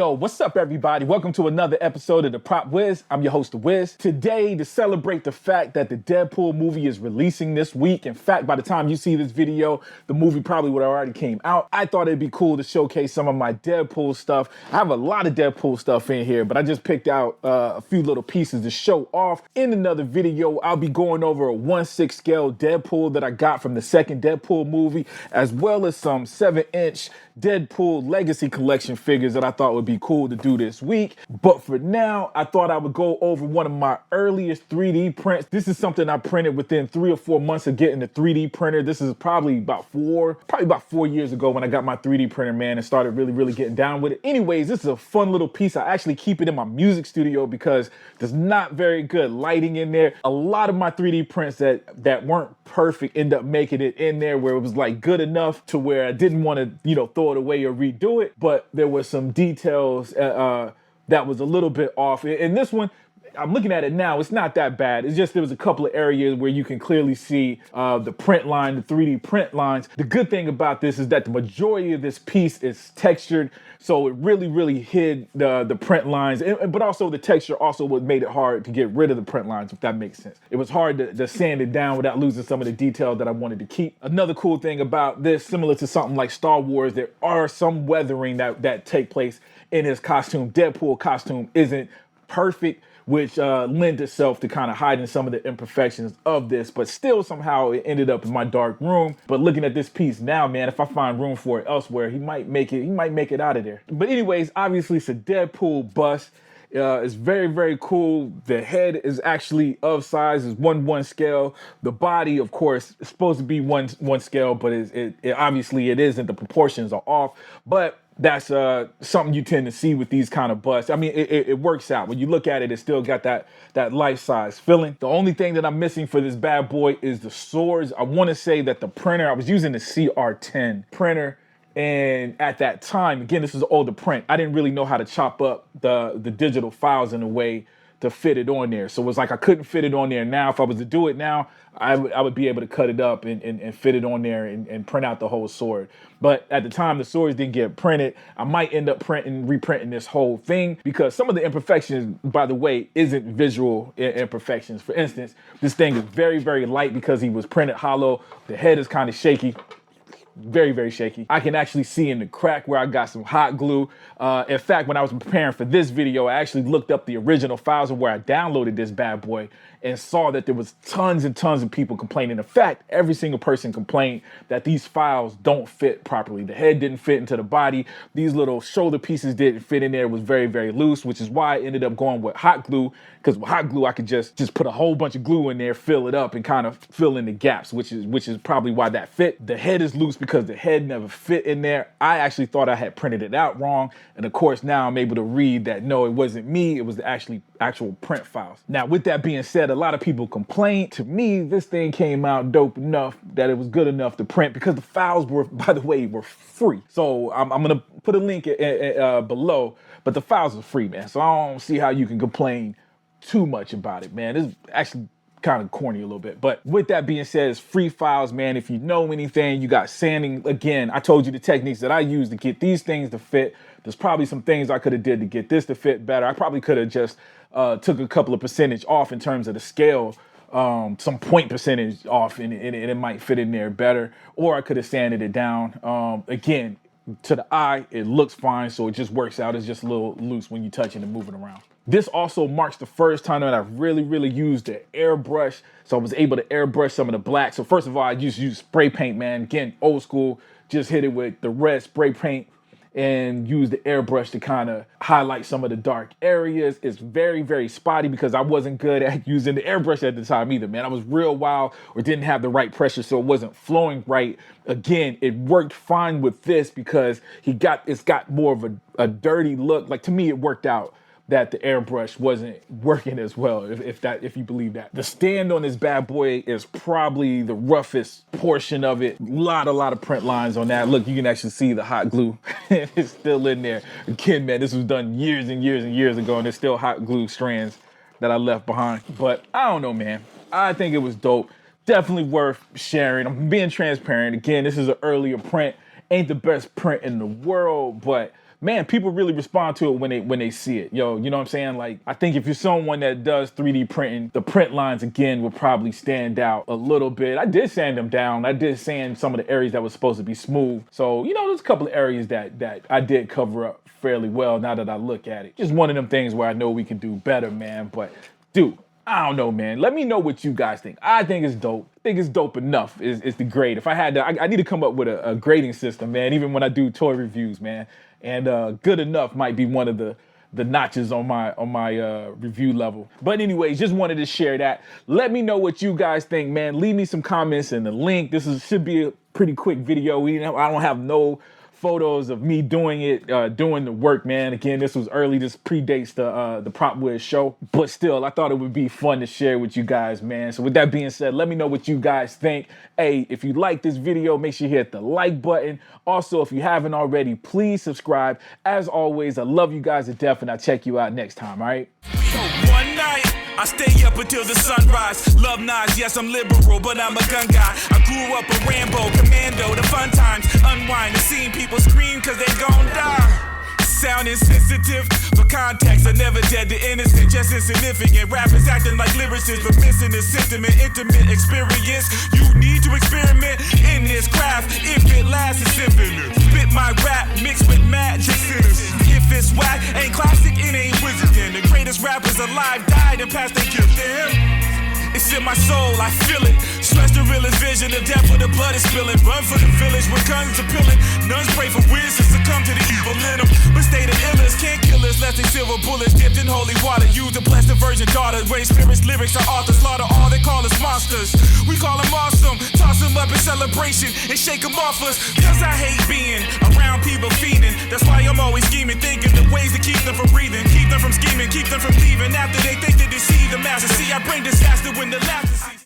Yo, what's up, everybody? Welcome to another episode of the Prop Wiz. I'm your host, Wiz. Today, to celebrate the fact that the Deadpool movie is releasing this week. In fact, by the time you see this video, the movie probably would have already came out. I thought it'd be cool to showcase some of my Deadpool stuff. I have a lot of Deadpool stuff in here, but I just picked out a few little pieces to show off. In another video, I'll be going over a 1/6 scale Deadpool that I got from the second Deadpool movie, as well as some 7-inch Deadpool Legacy Collection figures that I thought would be cool to do this week. But for now, I thought I would go over one of my earliest 3D prints. This is something I printed within 3 or 4 months of getting the 3D printer. This is probably about 4 years ago when I got my 3D printer, man, and started really getting down with it. Anyways, this is a fun little piece. I actually keep it in my music studio because there's not very good lighting in there. A lot of my 3D prints that weren't perfect end up making it in there where it was like good enough to where I didn't want to, throw it away or redo it, but there were some details that was a little bit off. And this one, I'm looking at it now, it's not that bad. It's just there was a couple of areas where you can clearly see the print line, the 3D print lines. The good thing about this is that the majority of this piece is textured, so it really hid the print lines, but also the texture also what made it hard to get rid of the print lines, if that makes sense. It was hard to sand it down without losing some of the detail that I wanted to keep. Another cool thing about this, similar to something like Star Wars, there are some weathering that take place in his costume. Deadpool costume isn't perfect, which lend itself to kind of hiding some of the imperfections of this, but still somehow it ended up in my dark room. But looking at this piece now, man, if I find room for it elsewhere, he might make it out of there. But anyways, obviously it's a Deadpool bust. It's very cool. The head is actually of size, is 1/1 scale. The body, of course, is supposed to be one scale, but it obviously it isn't. The proportions are off, but that's something you tend to see with these kind of busts. I mean, it works out. When you look at it, it still got that life-size feeling. The only thing that I'm missing for this bad boy is the swords. I want to say that the printer, I was using the CR10 printer, and at that time, again, this is an older print, I didn't really know how to chop up the digital files in a way to fit it on there. So it was like I couldn't fit it on there now. If I was to do it now, I would be able to cut it up and fit it on there and print out the whole sword. But at the time the swords didn't get printed, I might end up reprinting this whole thing because some of the imperfections, by the way, isn't visual imperfections. For instance, this thing is very light because he was printed hollow. The head is kind of shaky. Very shaky. I can actually see in the crack where I got some hot glue. In fact, when I was preparing for this video, I actually looked up the original files of where I downloaded this bad boy and saw that there was tons and tons of people complaining. In fact, every single person complained that these files don't fit properly. The head didn't fit into the body. These little shoulder pieces didn't fit in there. It was very loose, which is why I ended up going with hot glue, because with hot glue, I could just put a whole bunch of glue in there, fill it up, and kind of fill in the gaps, which is probably why that fit. The head is loose because the head never fit in there. I actually thought I had printed it out wrong. And of course, now I'm able to read that, no, it wasn't me. It was the actual print files. Now, with that being said, a lot of people complained. To me, this thing came out dope enough that it was good enough to print because the files were, by the way, were free. So I'm going to put a link below, but the files are free, man. So I don't see how you can complain too much about it, man. It's actually kind of corny a little bit. But with that being said, it's free files, man. If you know anything, you got sanding. Again, I told you the techniques that I use to get these things to fit. There's probably some things I could have did to get this to fit better. I probably could have just took a couple of percentage off in terms of the scale, some point percentage off, and it might fit in there better. Or I could have sanded it down. Again, to the eye, it looks fine, so it just works out. It's just a little loose when you touch it and move it around. This also marks the first time that I really used the airbrush. So I was able to airbrush some of the black. So first of all, I just used spray paint, man. Again, old school, just hit it with the red spray paint and use the airbrush to kind of highlight some of the dark areas. It's very spotty because I wasn't good at using the airbrush at the time either, man. I was real wild or didn't have the right pressure, so it wasn't flowing right. Again, it worked fine with this because it's got more of a dirty look. Like, to me, it worked out that the airbrush wasn't working as well, if you believe that. The stand on this bad boy is probably the roughest portion of it. A lot of print lines on that. Look, you can actually see the hot glue. It's still in there. Again, man, this was done years and years ago, and there's still hot glue strands that I left behind. But I don't know, man. I think it was dope. Definitely worth sharing. I'm being transparent. Again, this is an earlier print. Ain't the best print in the world, but man, people really respond to it when they see it. Yo, you know what I'm saying? Like, I think if you're someone that does 3D printing, the print lines again will probably stand out a little bit. I did sand them down. I did sand some of the areas that was supposed to be smooth. So, you know, there's a couple of areas that I did cover up fairly well now that I look at it. Just one of them things where I know we can do better, man. But dude, I don't know, man. Let me know what you guys think. I think it's dope. I think it's dope enough is the grade. If I had to, I need to come up with a grading system, man, even when I do toy reviews, man. And good enough might be one of the notches on my review level. But anyways, just wanted to share that. Let me know what you guys think, man. Leave me some comments in the link. Should be a pretty quick video. I don't have no photos of me doing it, doing the work, man. Again, this was early. This predates the Prop Wiz show, but still, I thought it would be fun to share with you guys, man. So with that being said, let me know what you guys think. Hey, if you like this video, make sure you hit the like button. Also, if you haven't already, please subscribe. As always, I love you guys to death, and I'll check you out next time, all right? One night, I stay up until the sunrise. Love Nas, yes, I'm liberal, but I'm a gun guy. I grew up a Rambo, commando, the fun times. Unwind and seeing people scream cause they gon' die. Sound insensitive, for context, I never dead to innocent, just insignificant. Rappers acting like lyricists, but missing the sentiment, intimate experience. You need to experiment in this craft. If it lasts, it's infinite. Spit my rap mixed with magic sinners. If it's whack, ain't classic, it ain't wizard. Then the greatest rappers alive died and passed their gift to him. It's in my soul, I feel it. Stress the realest vision of death where the blood is spilling. Run for the village where guns are pilling. Nuns pray for Wiz to succumb to the evil in them. But stay the illest, can't kill us less than silver bullets dipped in holy water. Use to bless the virgin daughter. Raise spirits, lyrics are authors. Slaughter all they call us monsters. We call them awesome. Toss them up in celebration and shake them off us. Cause I hate being around people fiending. That's why I'm always scheming, thinking of ways to keep them from breathing. Keep them from scheming,